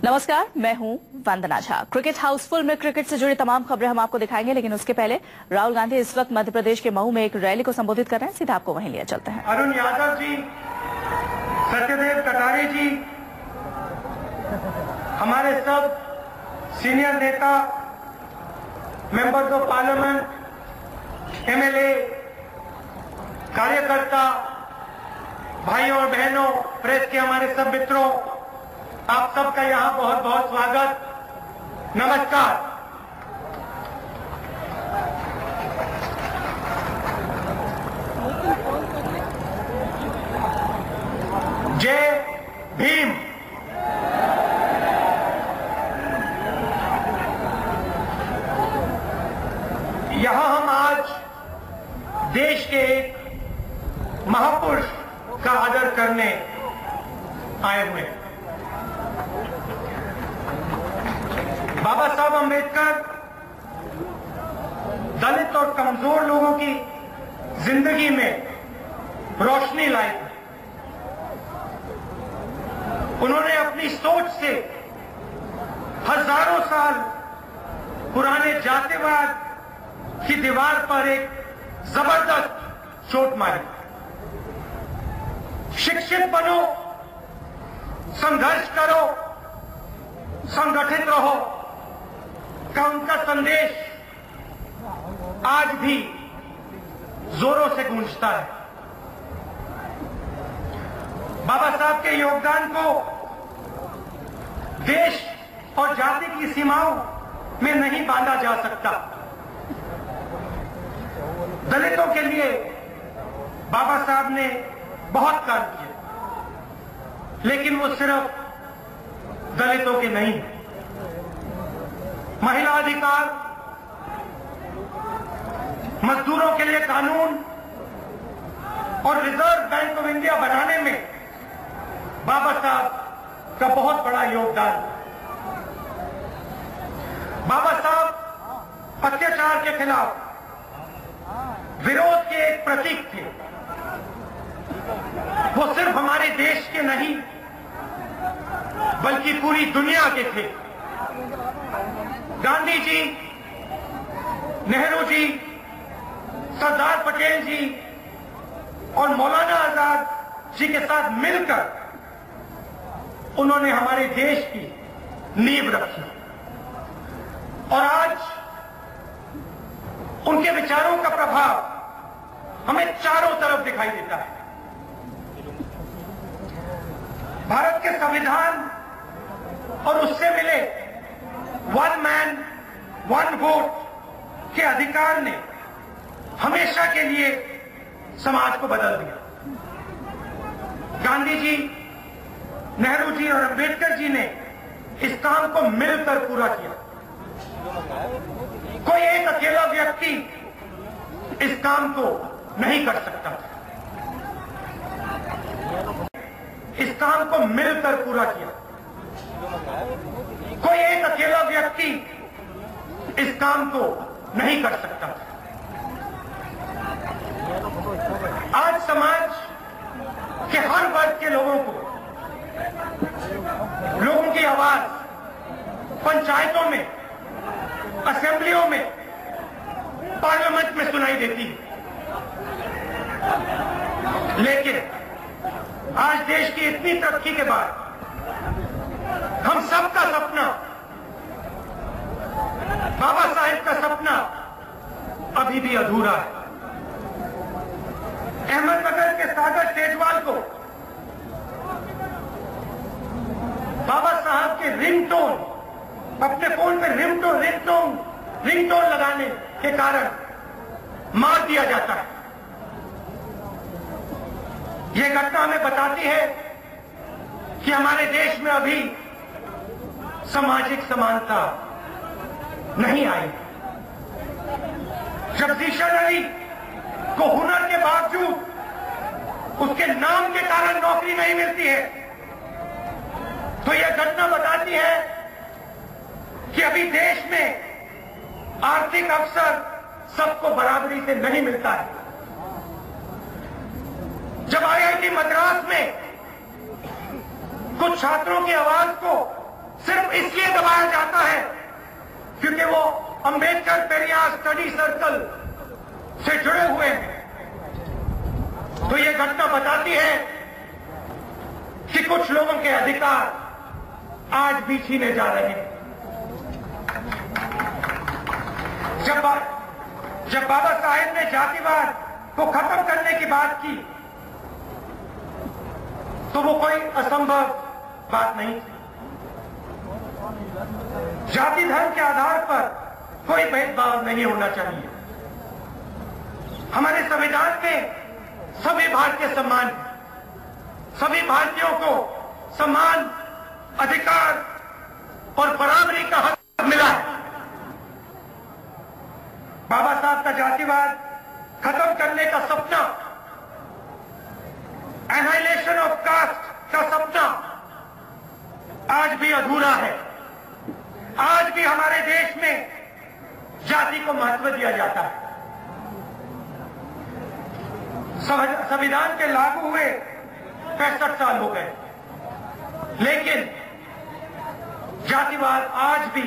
नमस्कार, मैं हूं वंदना झा। क्रिकेट हाउसफुल में क्रिकेट से जुड़ी तमाम खबरें हम आपको दिखाएंगे, लेकिन उसके पहले राहुल गांधी इस वक्त मध्य प्रदेश के मऊ में एक रैली को संबोधित कर रहे हैं। सीधा आपको वहीं लिया चलते हैं। अरुण यादव जी, सत्यदेव कटारे जी, हमारे सब सीनियर नेता, मेंबर्स ऑफ पार्लियामेंट, एमएलए, कार्यकर्ता, भाइयों और बहनों, प्रेस के हमारे सब मित्रों, आप सबका यहां बहुत बहुत स्वागत, नमस्कार। जय भीम। यहां हम आज देश के एक महापुरुष का आदर करने आए हुए हैं। बाबा साहब अम्बेडकर दलित और कमजोर लोगों की जिंदगी में रोशनी लाई। उन्होंने अपनी सोच से हजारों साल पुराने जातिवाद की दीवार पर एक जबरदस्त चोट मारी। शिक्षित बनो, संघर्ष करो, संगठित रहो का उनका संदेश आज भी जोरों से गूंजता है। बाबा साहब के योगदान को देश और जाति की सीमाओं में नहीं बांधा जा सकता। दलितों के लिए बाबा साहब ने बहुत काम किए, लेकिन वो सिर्फ दलितों के नहीं, महिला अधिकार, मजदूरों के लिए कानून और रिजर्व बैंक ऑफ इंडिया बनाने में बाबा साहब का बहुत बड़ा योगदान। बाबा साहब अत्याचार के खिलाफ विरोध के एक प्रतीक थे। वो सिर्फ हमारे देश के नहीं बल्कि पूरी दुनिया के थे। गांधी जी, नेहरू जी, सरदार पटेल जी और मौलाना आजाद जी के साथ मिलकर उन्होंने हमारे देश की नींव रखी और आज उनके विचारों का प्रभाव हमें चारों तरफ दिखाई देता है। भारत के संविधान और उससे मिले वन मैन वन वोट के अधिकार ने हमेशा के लिए समाज को बदल दिया। गांधी जी, नेहरू जी और अंबेडकर जी ने इस काम को मिलकर पूरा किया। कोई एक अकेला व्यक्ति इस काम को नहीं कर सकता। इस काम को मिलकर पूरा किया। कोई एक अकेला व्यक्ति इस काम को नहीं कर सकता। आज समाज के हर वर्ग के लोगों की आवाज पंचायतों में, असेंबलियों में, पार्लियामेंट में सुनाई देती है। लेकिन आज देश की इतनी तरक्की के बाद हम सबका सपना, बाबा साहेब का सपना अभी भी अधूरा है। अहमदनगर के सागर तेजवाल को बाबा साहब के रिंगटोन, अपने फोन पे रिंगटोन लगाने के कारण मार दिया जाता है। यह घटना हमें बताती है कि हमारे देश में अभी सामाजिक समानता नहीं आई। जगदीशन अली को हुनर के बावजूद उसके नाम के कारण नौकरी नहीं मिलती है, तो यह घटना बताती है कि अभी देश में आर्थिक अवसर सबको बराबरी से नहीं मिलता है। जब आईआईटी मद्रास में कुछ छात्रों की आवाज को सिर्फ इसलिए दबाया जाता है क्योंकि वो अंबेडकर पेरियार स्टडी सर्कल से जुड़े हुए हैं। तो ये घटना बताती है कि कुछ लोगों के अधिकार आज भी छीने जा रहे हैं। जब बाबा साहेब ने जातिवाद को खत्म करने की बात की तो वो कोई असंभव बात नहीं थी। जाति धर्म के आधार पर कोई भेदभाव नहीं होना चाहिए। हमारे संविधान में सभी भारतीय समान हैं। सभी भारतीयों को समान अधिकार और बराबरी का हक मिला है। बाबा साहब का जातिवाद खत्म करने का सपना, एनाइलेशन ऑफ कास्ट का सपना आज भी अधूरा है। आज भी हमारे देश में जाति को महत्व दिया जाता है। संविधान के लागू हुए 65 साल हो गए, लेकिन जातिवाद आज भी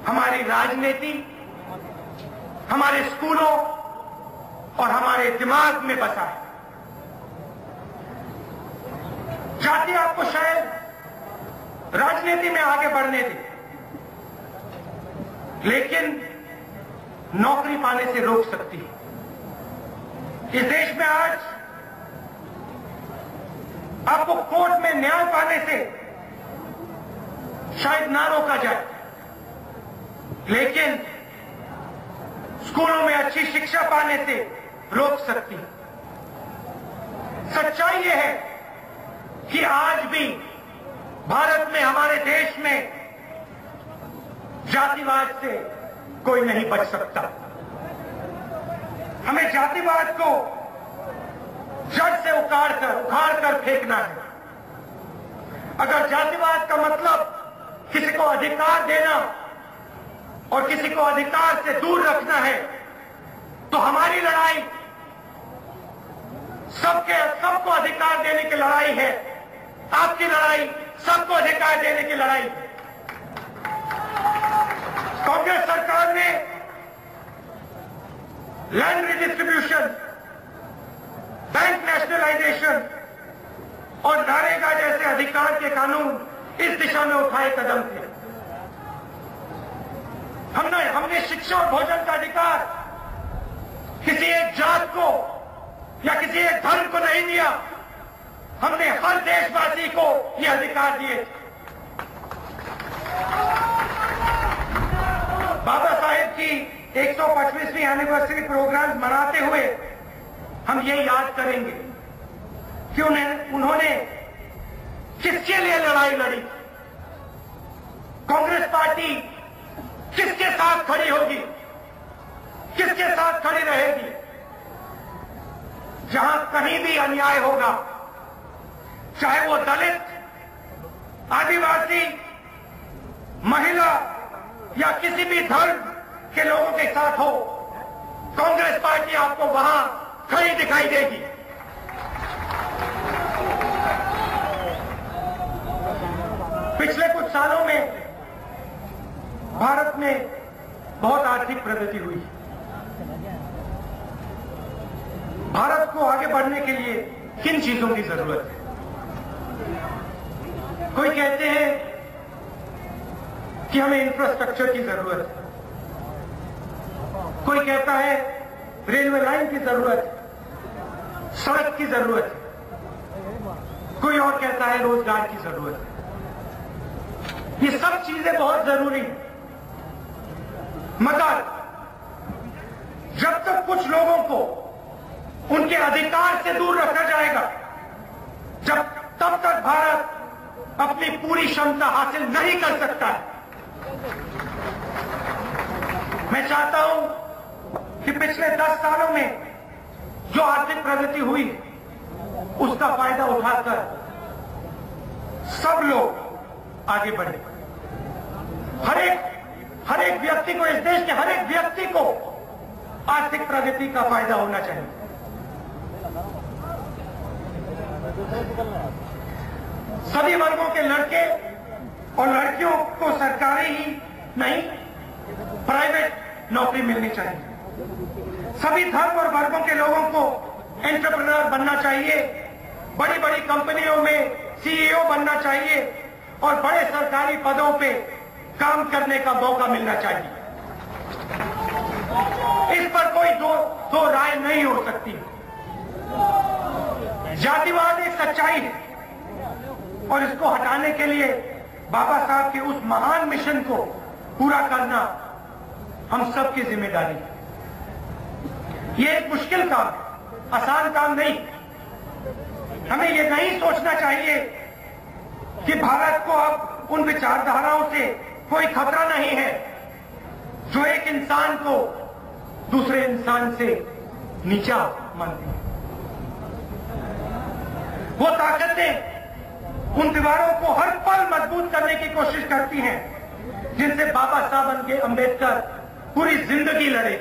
हमारी राजनीति, हमारे स्कूलों और हमारे दिमाग में बसा है। जाति आपको शायद राजनीति में आगे बढ़ने दे, लेकिन नौकरी पाने से रोक सकती है। इस देश में आज आपको कोर्ट में न्याय पाने से शायद ना रोका जाए, लेकिन स्कूलों में अच्छी शिक्षा पाने से रोक सकती है। सच्चाई यह है कि आज भी भारत में, हमारे देश में जातिवाद से कोई नहीं बच सकता। हमें जातिवाद को जड़ से उखाड़ कर फेंकना है। अगर जातिवाद का मतलब किसी को अधिकार देना और किसी को अधिकार से दूर रखना है, तो हमारी लड़ाई सबको अधिकार देने की लड़ाई है। आपकी लड़ाई सबको अधिकार देने की लड़ाई है। कांग्रेस सरकार ने लैंड रिडिस्ट्रीब्यूशन, बैंक नेशनलाइजेशन और नरेगा जैसे अधिकार के कानून इस दिशा में उठाए कदम थे। हमने शिक्षा और भोजन का अधिकार किसी एक जात को या किसी एक धर्म को नहीं दिया, हमने हर देशवासी को ये अधिकार दिए। बाबा साहेब की 125वीं एनिवर्सरी प्रोग्राम मनाते हुए हम ये याद करेंगे कि उन्होंने किसके लिए लड़ाई लड़ी, कांग्रेस पार्टी किसके साथ खड़ी होगी, किसके साथ खड़ी रहेगी। जहां कहीं भी अन्याय होगा, चाहे वो दलित, आदिवासी, महिला या किसी भी धर्म के लोगों के साथ हो, कांग्रेस पार्टी आपको वहां खड़ी दिखाई देगी। पिछले कुछ सालों में भारत में बहुत आर्थिक प्रगति हुई। भारत को आगे बढ़ने के लिए किन चीजों की जरूरत है? कोई कहते हैं कि हमें इंफ्रास्ट्रक्चर की जरूरत है, कोई कहता है रेलवे लाइन की जरूरत है, सड़क की जरूरत है, कोई और कहता है रोजगार की जरूरत है। ये सब चीजें बहुत जरूरी हैं, मगर जब तक कुछ लोगों को उनके अधिकार से दूर रखा जाएगा, तब तक भारत अपनी पूरी क्षमता हासिल नहीं कर सकता है। मैं चाहता हूं कि पिछले 10 सालों में जो आर्थिक प्रगति हुई, उसका फायदा उठाकर सब लोग आगे बढ़े। हर एक व्यक्ति को, इस देश के हर एक व्यक्ति को आर्थिक प्रगति का फायदा होना चाहिए। सभी वर्गों के लड़के और लड़कियों नहीं, प्राइवेट नौकरी मिलनी चाहिए। सभी धर्म और वर्गों के लोगों को एंटरप्रेन्योर बनना चाहिए, बड़ी बड़ी कंपनियों में सीईओ बनना चाहिए और बड़े सरकारी पदों पे काम करने का मौका मिलना चाहिए। इस पर कोई दो राय नहीं हो सकती। जातिवाद एक सच्चाई है और इसको हटाने के लिए बाबा साहब के उस महान मिशन को पूरा करना हम सबकी जिम्मेदारी है। ये एक मुश्किल काम है, आसान काम नहीं। हमें ये नहीं सोचना चाहिए कि भारत को अब उन विचारधाराओं से कोई खतरा नहीं है जो एक इंसान को दूसरे इंसान से नीचा मानती है। वो ताकतें उन दीवारों को हर पल मजबूत करने की कोशिश करती हैं जिनसे बाबा साहब अंबेडकर पूरी जिंदगी लड़े।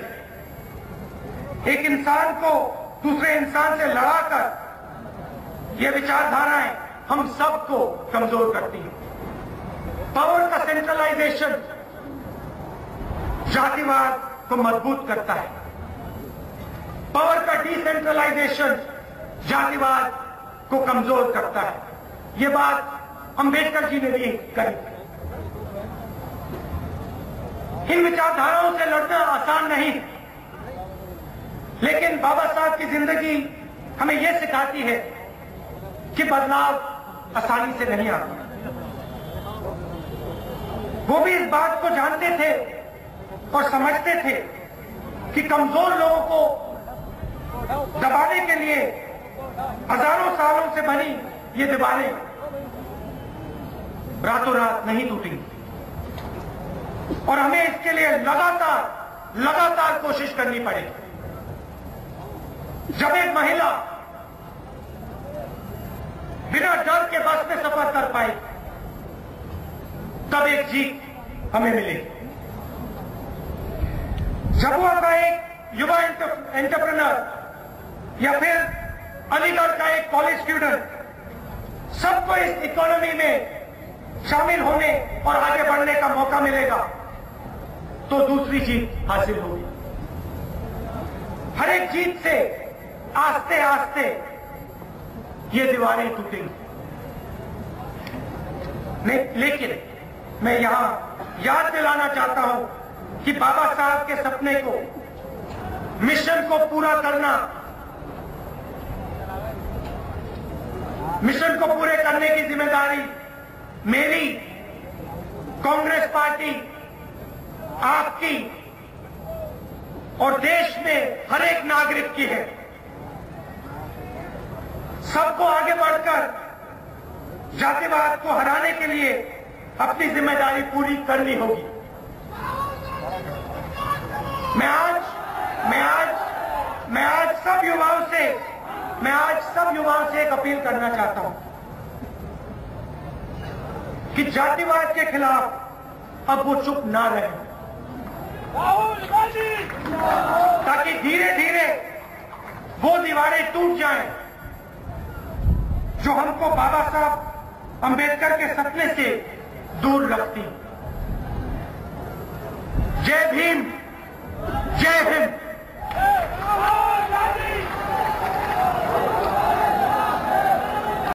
एक इंसान को दूसरे इंसान से लड़ाकर ये विचारधाराएं हम सबको कमजोर करती हैं। पावर का सेंट्रलाइजेशन जातिवाद को मजबूत करता है। पावर का डिसेंट्रलाइजेशन जातिवाद को कमजोर करता है। ये बात अंबेडकर जी ने भी कही। इन विचारधाराओं से लड़ना आसान नहीं, लेकिन बाबा साहब की जिंदगी हमें यह सिखाती है कि बदलाव आसानी से नहीं आता। वो भी इस बात को जानते थे और समझते थे कि कमजोर लोगों को दबाने के लिए हजारों सालों से बनी ये दीवारें रातों रात नहीं टूटी और हमें इसके लिए लगातार कोशिश करनी पड़ेगी। जब एक महिला बिना डर के बस में सफर कर पाई तब एक जीत हमें मिलेगी। झाबुआ का एक युवा एंटरप्रेन्योर या फिर अलीगढ़ का एक कॉलेज स्टूडेंट सबको इस इकोनॉमी में शामिल होने और आगे बढ़ने का मौका मिलेगा तो दूसरी जीत हासिल होगी। हर एक जीत से आस्ते आस्ते ये दीवारें टूटेंगी। लेकिन मैं यहां याद दिलाना चाहता हूं कि बाबा साहब के सपने को, मिशन को पूरा करना, मिशन को पूरे करने की जिम्मेदारी मेरी, कांग्रेस पार्टी, आपकी और देश में हर एक नागरिक की है। सबको आगे बढ़कर जातिवाद को हराने के लिए अपनी जिम्मेदारी पूरी करनी होगी। मैं आज सब युवाओं से एक अपील करना चाहता हूं कि जातिवाद के खिलाफ अब वो चुप ना रहे, ताकि धीरे धीरे वो दीवारें टूट जाएं जो हमको बाबा साहब अंबेडकर के सपने से दूर रखती। जय भीम, जय हिंद।